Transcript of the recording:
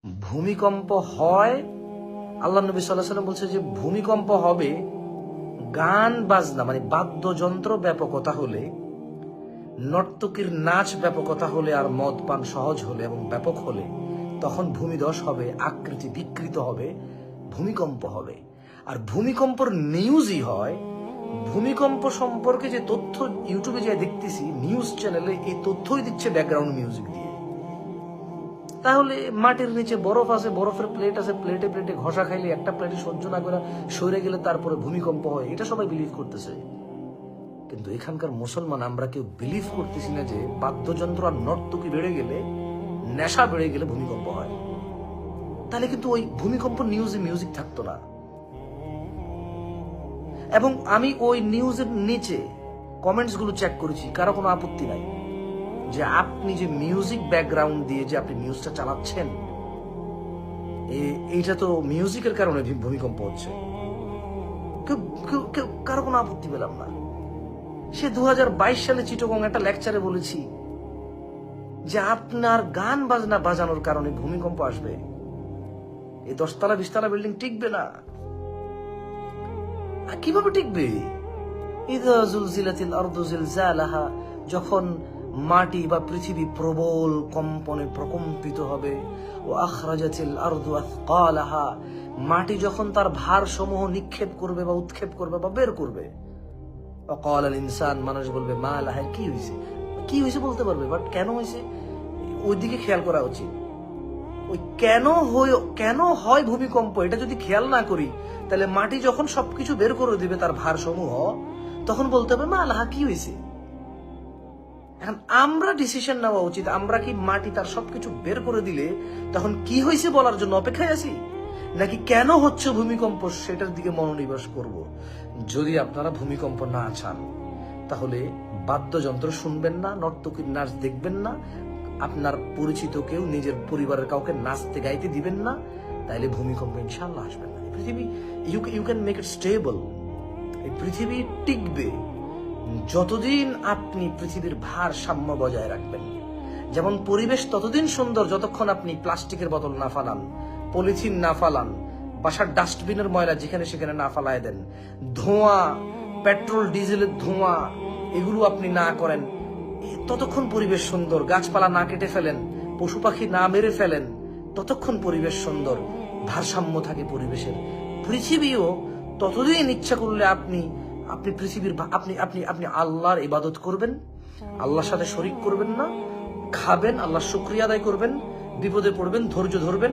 ভূমিকম্প হয়, আল্লাহ নবী সাল্লাল্লাহু আলাইহি ওয়াসাল্লাম বলছে যে ভূমিকম্প হবে গান বাজনা মানে বাদ্যযন্ত্র ব্যাপকতা হলে, নর্তকীর নাচ ব্যাপকতা হলে, আর মদ পান সহজ হলে এবং ব্যাপক হলে তখন ভূমিধস হবে, আকৃতি বিকৃত হবে, ভূমিকম্প হবে। আর ভূমিকম্পর নিউজই হয়, ভূমিকম্প সম্পর্কে যে তথ্য ইউটিউবে যে দেখতেছি নিউজ চ্যানেলে, এই তথ্যই দিচ্ছে ব্যাকগ্রাউন্ড মিউজিক দিয়ে। তাহলে মাটির নিচে বরফ আছে, বরফের প্লেট আছে, প্লেটে প্লেটে ঘষা খাইলে একটা প্লেটে সহ্য না করে সরে গেলে তারপরে ভূমিকম্প হয়, এটা সবাই বিলিভ করতেছে। কিন্তু এখানকার মুসলমান আমরা কেউ বিলিভ করতেছি না যে বাদ্যযন্ত্র আর নর্তকী বেড়ে গেলে, নেশা বেড়ে গেলে ভূমিকম্প হয়। তাহলে কিন্তু ওই ভূমিকম্প নিউজে মিউজিক থাকতো না। এবং আমি ওই নিউজের নিচে কমেন্টস গুলো চেক করেছি, কারো কোনো আপত্তি নাই যে আপনি যে মিউজিক ব্যাকগ্রাউন্ড দিয়ে যে আপনি নিউজটা চালাচ্ছেন, এইটা তো মিউজিকের কারণে ভূমিকম্প হচ্ছে। কারো কোনো আপত্তি পেলাম না। সে 2022 সালে চিটগং একটা লেকচারে বলেছি যে আপনার গান বাজনা বাজানোর কারণে ভূমিকম্প আসবে, এই 10 তলা 20 তলা বিল্ডিং টিকবে না। কিভাবে টিকবে? ইযা যুলজিলাতিল আরদু জিলজালাহা, যখন মাটি বা পৃথিবী প্রবল কম্পনে প্রকম্পিত হবে, ও আখরাজাতিল আরদু আথকালাহা, মাটি যখন তার ভারসমূহ নিক্ষেপ করবে বা উৎক্ষেপ করবে বা বের করবে, ওয়াকাল আল ইনসান, মানুষ বলবে মা লাহা, কি হয়েছে, কি হয়েছে বলতে পারবে, বাট কেন হয়েছে ওইদিকে খেয়াল করা উচিত। ওই কেন হয় ভূমিকম্প, এটা যদি খেয়াল না করি, তাহলে মাটি যখন সবকিছু বের করে দিবে তার ভারসমূহ, তখন বলতে হবে মা লাহা, কি হয়েছে। এখন আমরা ডিসিশন নেওয়া উচিত, আমরা কি মাটি তার সবকিছু বের করে দিলে তখন কি হয়েছে বলার জন্য অপেক্ষায় আছি, নাকি কেন হচ্ছে ভূমিকম্প সেটার দিকে মনোনিবেশ করব। যদি আপনারা ভূমিকম্প না চান, তাহলে বাদ্যযন্ত্র শুনবেন না, নর্তকীর নাচ দেখবেন না, আপনার পরিচিত কেউ, নিজের পরিবারের কাউকে নাচতে গাইতে দিবেন না, তাইলে ভূমিকম্প ইনশাআল্লাহ আসবে না। পৃথিবী you can make it stable. এই পৃথিবী টিকবে যতদিন আপনি পৃথিবীর ভারসাম্য বজায় রাখবেন। যেমন পরিবেশ ততদিন সুন্দর যতক্ষণ আপনি প্লাস্টিকের বোতল না ফালান, পলিথিন না ফালান, বাসার ডাস্টবিনের ময়লা যেখানে সেখানে না ফালায় দেন, ধোঁয়া, পেট্রোল ডিজেলের ধোঁয়া এগুলো আপনি না করেন, ততক্ষণ পরিবেশ সুন্দর। গাছপালা না কেটে ফেলেন, পশু পাখি না মেরে ফেলেন, ততক্ষণ পরিবেশ সুন্দর, ভারসাম্য থাকে পরিবেশের। পৃথিবীও ততদিন ইচ্ছা করলে আপনি পৃথিবীর আপনি আল্লাহর ইবাদত করবেন, আল্লাহর সাথে শরীক করবেন না, খাবেন, আল্লাহর শুকরিয়া আদায় করবেন, বিপদে পড়বেন, ধৈর্য ধরবেন।